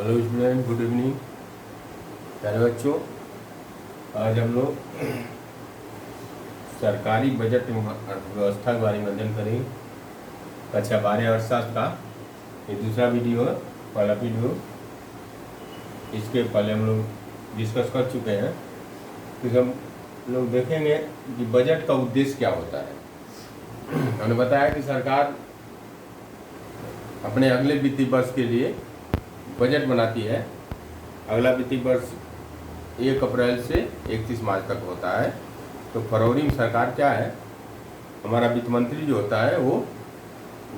Hello student, good evening. प्यारे बच्चों, आज हम लोग सरकारी बजट एवं अर्थव्यवस्था के बारे में अध्ययन करेंगे। कक्षा 12 अर्थशास्त्र का ये दूसरा वीडियो है। पहला वीडियो इसके पहले हम लोग डिस्कस कर चुके हैं। फिर हम लोग देखेंगे कि बजट का उद्देश्य क्या होता है। हमने बताया कि सरकार अपने अगले वित्तीय वर्ष के लिए बजट बनाती है। अगला वित्तीय वर्ष 1 अप्रैल से 31 मार्च तक होता है। तो फरवरी में सरकार क्या है, हमारा वित्त मंत्री जो होता है वो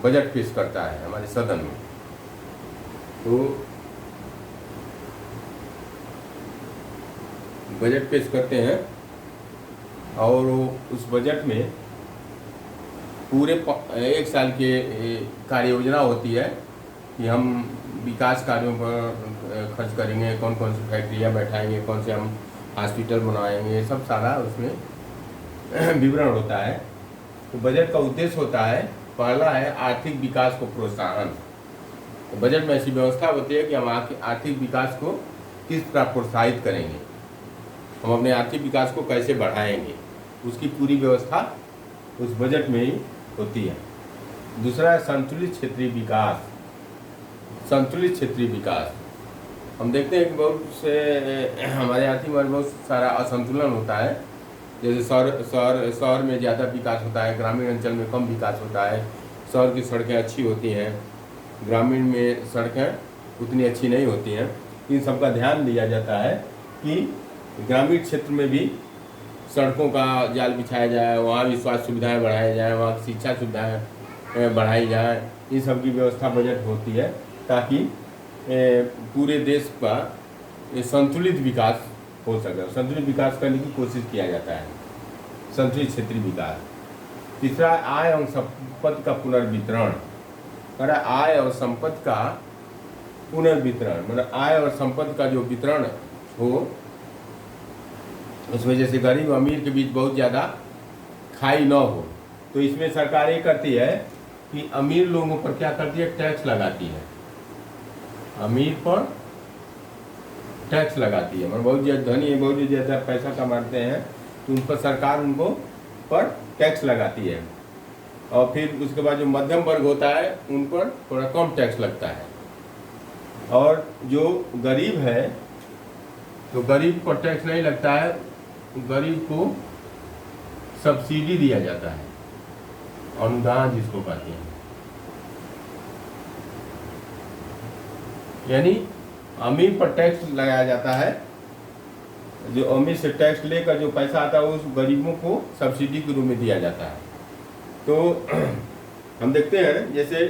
बजट पेश करता है हमारे सदन में। तो बजट पेश करते हैं और उस बजट में पूरे 1 साल के कार्य योजना होती है कि हम विकास कार्यों पर खर्च करेंगे, कौन कौन सी फैक्ट्रियाँ बैठाएंगे, कौन से हम हॉस्पिटल बनवाएंगे, सब सारा उसमें विवरण होता है। तो बजट का उद्देश्य होता है, पहला है आर्थिक विकास को प्रोत्साहन। तो बजट में ऐसी व्यवस्था होती है कि हम आर्थिक विकास को किस तरह प्रोत्साहित करेंगे, हम अपने आर्थिक विकास को कैसे बढ़ाएंगे, उसकी पूरी व्यवस्था उस बजट में ही होती है। दूसरा है संतुलित क्षेत्रीय विकास। संतुलित क्षेत्रीय विकास, हम देखते हैं कि बहुत से हमारे आर्थिक में बहुत सारा असंतुलन होता है। जैसे शहर में ज़्यादा विकास होता है, ग्रामीण अंचल में कम विकास होता है। शहर की सड़कें अच्छी होती हैं, ग्रामीण में सड़कें उतनी अच्छी नहीं होती हैं। इन सबका ध्यान दिया जाता है कि ग्रामीण क्षेत्र में भी सड़कों का जाल बिछाया जाए, वहाँ भी स्वास्थ्य सुविधाएँ बढ़ाई जाए, वहाँ की शिक्षा सुविधाएँ बढ़ाई जाए। इन सब की व्यवस्था बजट होती है ताकि पूरे देश का संतुलित विकास हो सके। संतुलित विकास करने की कोशिश किया जाता है, संतुलित क्षेत्रीय विकास। तीसरा आय और संपत्ति का पुनर्वितरण। आय और संपत्ति का पुनर्वितरण मतलब आय और संपत्ति का जो वितरण हो, उस वजह से गरीब अमीर के बीच बहुत ज़्यादा खाई न हो। तो इसमें सरकार ये करती है कि अमीर लोगों पर क्या करती है, टैक्स लगाती है। अमीर पर टैक्स लगाती है, मतलब बहुत ज़्यादा धनी है, बहुत ज़्यादा पैसा कमाते हैं तो उन पर सरकार उनको पर टैक्स लगाती है। और फिर उसके बाद जो मध्यम वर्ग होता है उन पर थोड़ा कम टैक्स लगता है। और जो गरीब है तो गरीब पर टैक्स नहीं लगता है, गरीब को सब्सिडी दिया जाता है, अनुदान जिसको कहते हैं। यानी अमीर पर टैक्स लगाया जाता है, जो अमीर से टैक्स लेकर जो पैसा आता है उस गरीबों को सब्सिडी के रूप में दिया जाता है। तो हम देखते हैं जैसे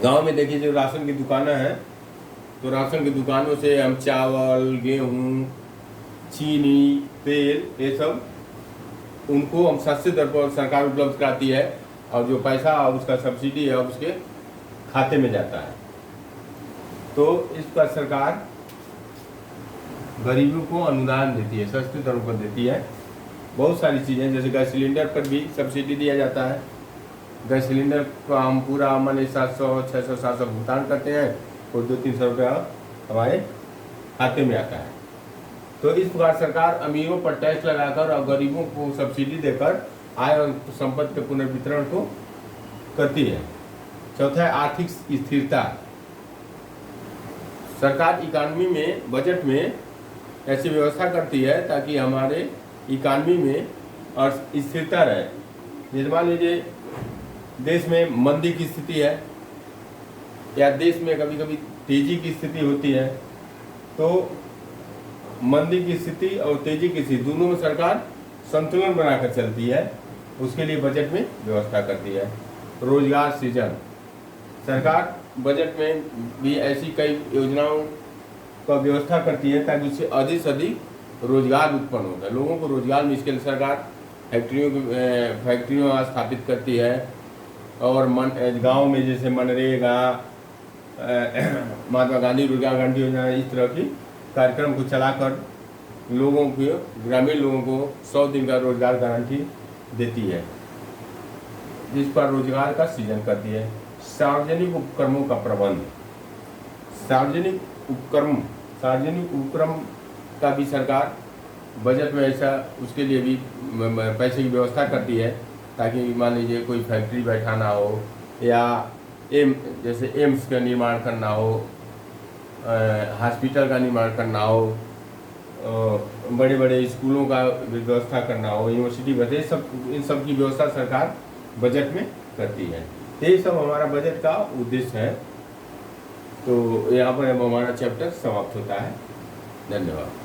गांव में देखिए जो राशन की दुकानें हैं, तो राशन की दुकानों से हम चावल, गेहूँ, चीनी, तेल, ये सब उनको हम सस्ते दर पर सरकार उपलब्ध कराती है और जो पैसा उसका सब्सिडी है उसके खाते में जाता है। तो इस पर सरकार गरीबों को अनुदान देती है, सस्ते दरों पर देती है। बहुत सारी चीज़ें, जैसे गैस सिलेंडर पर भी सब्सिडी दिया जाता है। गैस सिलेंडर को हम पूरा माने 700, 600, 700 भुगतान करते हैं और 200-300 रुपया हमारे खाते में आता है। तो इस प्रकार सरकार अमीरों पर टैक्स लगाकर और गरीबों को सब्सिडी देकर आय और संपत्ति के पुनर्वितरण को करती है। चौथा है आर्थिक स्थिरता। सरकार इकानमी में बजट में ऐसी व्यवस्था करती है ताकि हमारे इकानमी में और स्थिरता रहे। जैसे मान लीजिए देश में मंदी की स्थिति है या देश में कभी कभी तेजी की स्थिति होती है, तो मंदी की स्थिति और तेजी की स्थिति दोनों में सरकार संतुलन बनाकर चलती है, उसके लिए बजट में व्यवस्था करती है। रोजगार सृजन, सरकार बजट में भी ऐसी कई योजनाओं का व्यवस्था करती है ताकि उससे अधिक से अधिक रोजगार उत्पन्न होता है, लोगों को रोजगार में। इसके लिए सरकार फैक्ट्रियों स्थापित करती है और गांव में जैसे मनरेगा, महात्मा गांधी रोजगार गारंटी योजना, इस तरह की कार्यक्रम को चलाकर लोगों को, ग्रामीण लोगों को 100 दिन का रोजगार गारंटी देती है, जिस पर रोजगार का सृजन करती है। सार्वजनिक उपक्रमों का प्रबंध, सार्वजनिक उपक्रम का भी सरकार बजट में ऐसा उसके लिए भी पैसे की व्यवस्था करती है, ताकि मान लीजिए कोई फैक्ट्री बैठाना हो या जैसे एम्स का निर्माण करना हो, हॉस्पिटल का निर्माण करना हो, बड़े बड़े स्कूलों का व्यवस्था करना हो, यूनिवर्सिटी वगैरह इन सब की व्यवस्था सरकार बजट में करती है। ये सब हमारा बजट का उद्देश्य है। तो यहाँ पर अब हमारा चैप्टर समाप्त होता है। धन्यवाद।